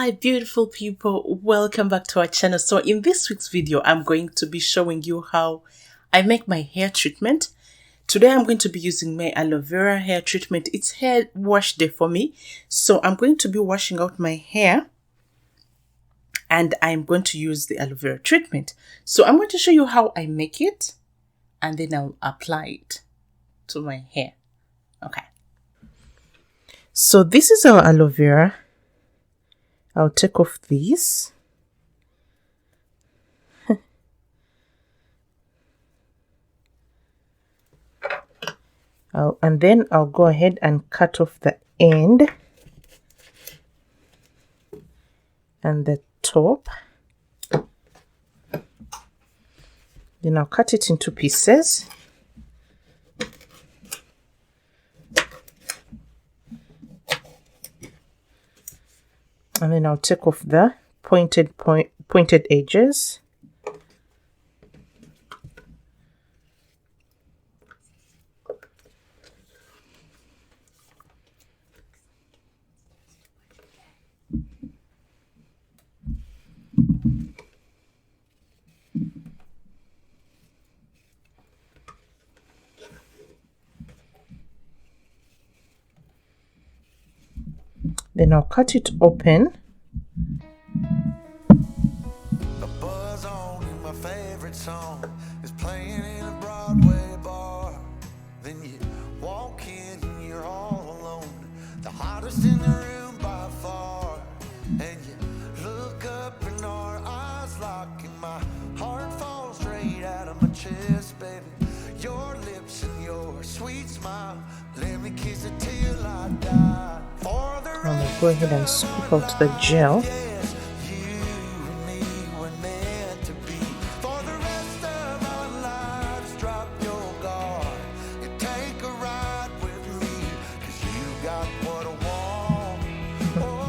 Hi beautiful people, welcome back to our channel. So in this week's video I'm going to be showing you how I make my hair treatment. Today I'm going to be using my aloe vera hair treatment. It's hair wash day for me, so I'm going to be washing out my hair and I'm going to use the aloe vera treatment. So I'm going to show you how I make it and then I'll apply it to my hair. Okay, so this is our aloe vera. I'll take off these. And then I'll go ahead and cut off the end and the top. Then I'll cut it into pieces. And then I'll take off the pointed edges. Then I'll cut it open. The buzz on in my favorite song is playing in a Broadway bar. Then you walk in and you're all alone, the hottest in the room by far. And you look up and our eyes lock and my heart falls straight out of my chest, baby. Your lips and your sweet smile, let me kiss it till I die. I'll go ahead and scoop out the gel.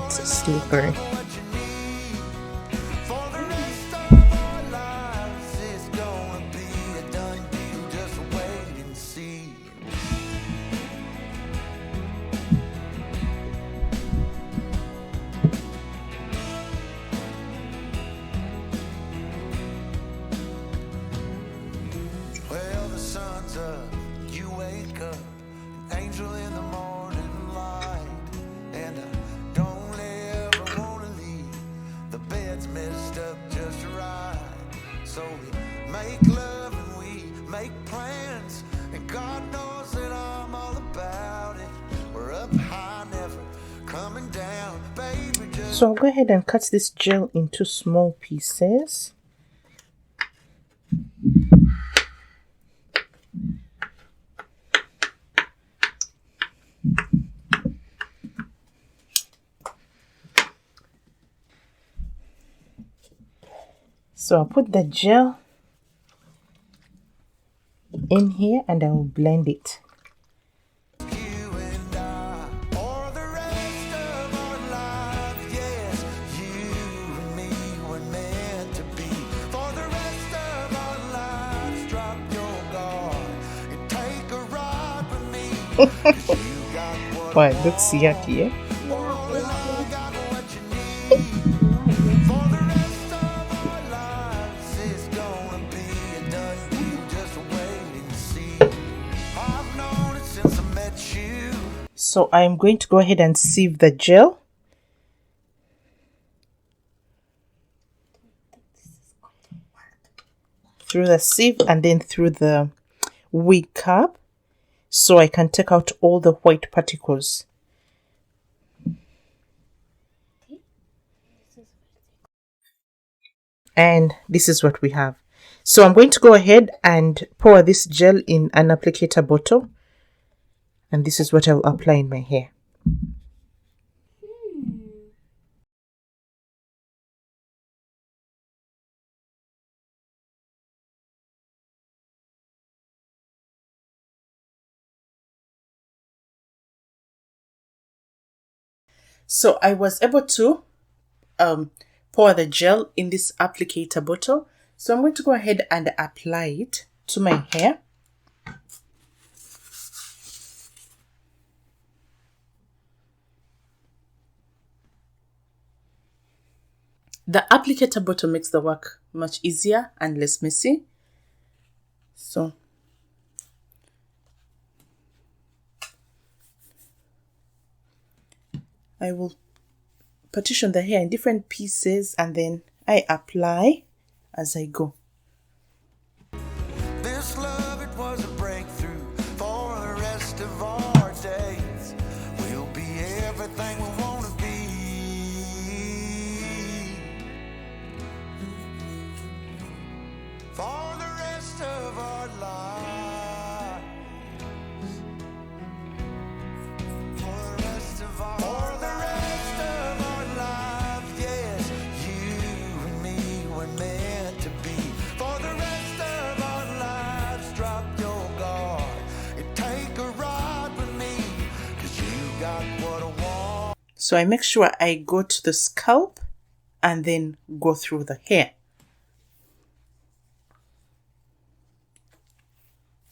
It's slippery. You wake up, an angel in the morning light, and I don't ever want to leave. The bed's messed up just right, so we make love and we make plans, and God knows that I'm all about it. We're up high, never coming down, baby. So I'll go ahead and cut this gel into small pieces. So I'll put the gel in here and I will blend it. Why, it looks yucky, eh? So I'm going to go ahead and sieve the gel. Through the sieve and then through the wig cap, so I can take out all the white particles. And this is what we have. So I'm going to go ahead and pour this gel in an applicator bottle. And this is what I'll apply in my hair. So I was able to pour the gel in this applicator bottle. So I'm going to go ahead and apply it to my hair. The applicator bottle makes the work much easier and less messy. So I will partition the hair in different pieces and then I apply as I go. This love, it was a breakthrough for the rest of our days. We'll be everything we want to be. For the rest of our lives. For the rest of our lives, yes, you and me were meant to be. For the rest of our lives, drop your guard and take a ride with me, 'cause you got what I want. So I make sure I go to the scalp and then go through the hair.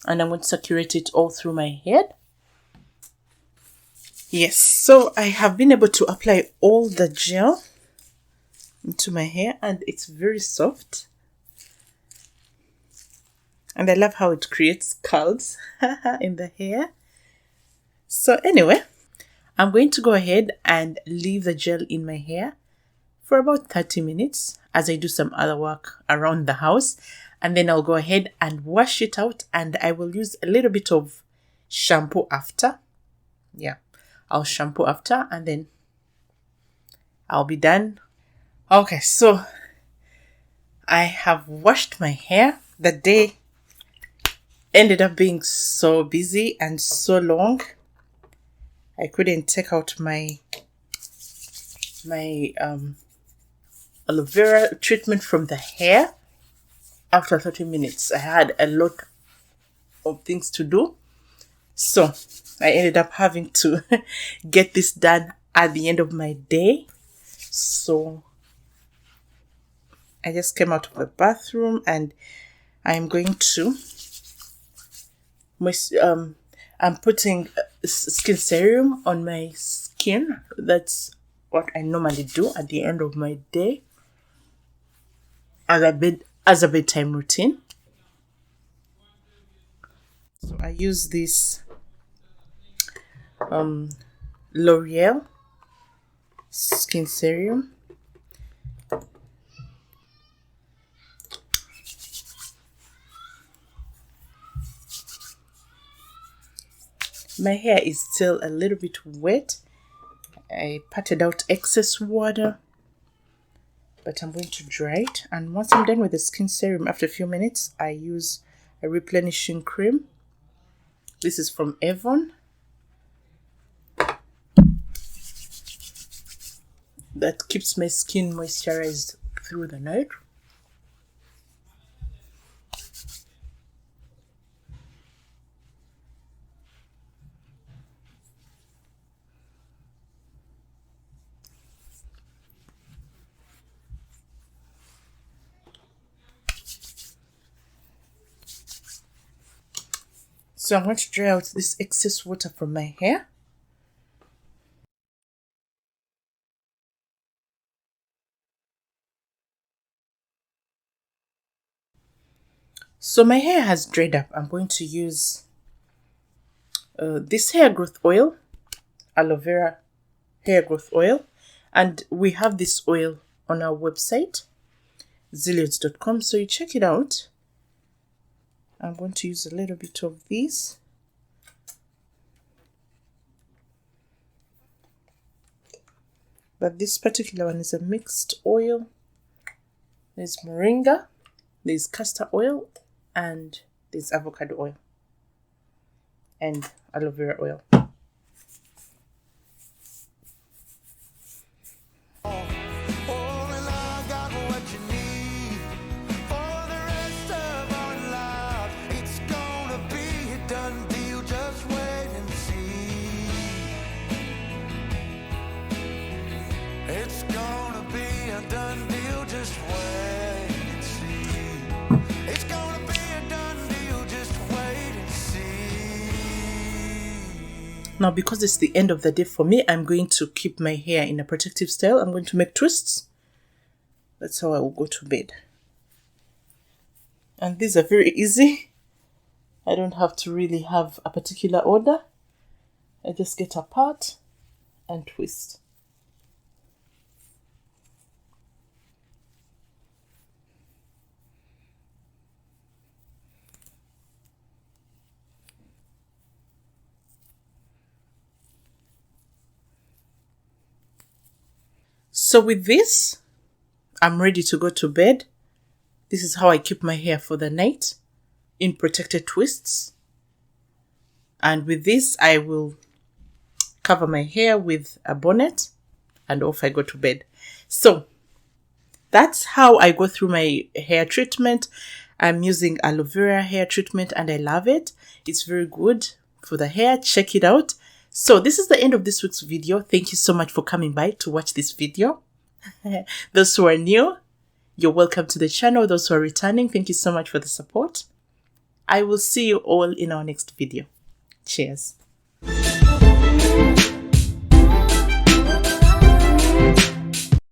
And I'm going to circulate it all through my head. Yes, so I have been able to apply all the gel into my hair and it's very soft. And I love how it creates curls in the hair. So anyway, I'm going to go ahead and leave the gel in my hair for about 30 minutes as I do some other work around the house. And then I'll go ahead and wash it out and I will use a little bit of shampoo after. Yeah, I'll shampoo after and then I'll be done. Okay, so I have washed my hair. The day ended up being so busy and so long. I couldn't take out my aloe vera treatment from the hair. After 30 minutes, I had a lot of things to do. So I ended up having to get this done at the end of my day. So I just came out of the bathroom and I'm going to I'm putting skin serum on my skin. That's what I normally do at the end of my day as a bedtime routine. So I use this L'Oreal skin serum. My hair is still a little bit wet. I patted out excess water, but I'm going to dry it. And once I'm done with the skin serum, after a few minutes, I use a replenishing cream. This is from Avon. That keeps my skin moisturized through the night. So I'm going to dry out this excess water from my hair. So my hair has dried up. I'm going to use this hair growth oil, Aloe Vera hair growth oil. And we have this oil on our website, zillions.com. So you check it out. I'm going to use a little bit of this. But this particular one is a mixed oil. There's moringa, there's castor oil, and there's avocado oil. And aloe vera oil. It's gonna be a done deal, just wait and see. It's gonna be a done deal, just wait and see. Now, because it's the end of the day for me, I'm going to keep my hair in a protective style. I'm going to make twists. That's how I will go to bed. And these are very easy. I don't have to really have a particular order. I just get a part and twist. So with this, I'm ready to go to bed. This is how I keep my hair for the night, in protected twists. And with this, I will cover my hair with a bonnet and off I go to bed. So that's how I go through my hair treatment. I'm using aloe vera hair treatment and I love it. It's very good for the hair. Check it out. So this is the end of this week's video. Thank you so much for coming by to watch this video. Those who are new, you're welcome to the channel. Those who are returning, thank you so much for the support. I will see you all in our next video. Cheers.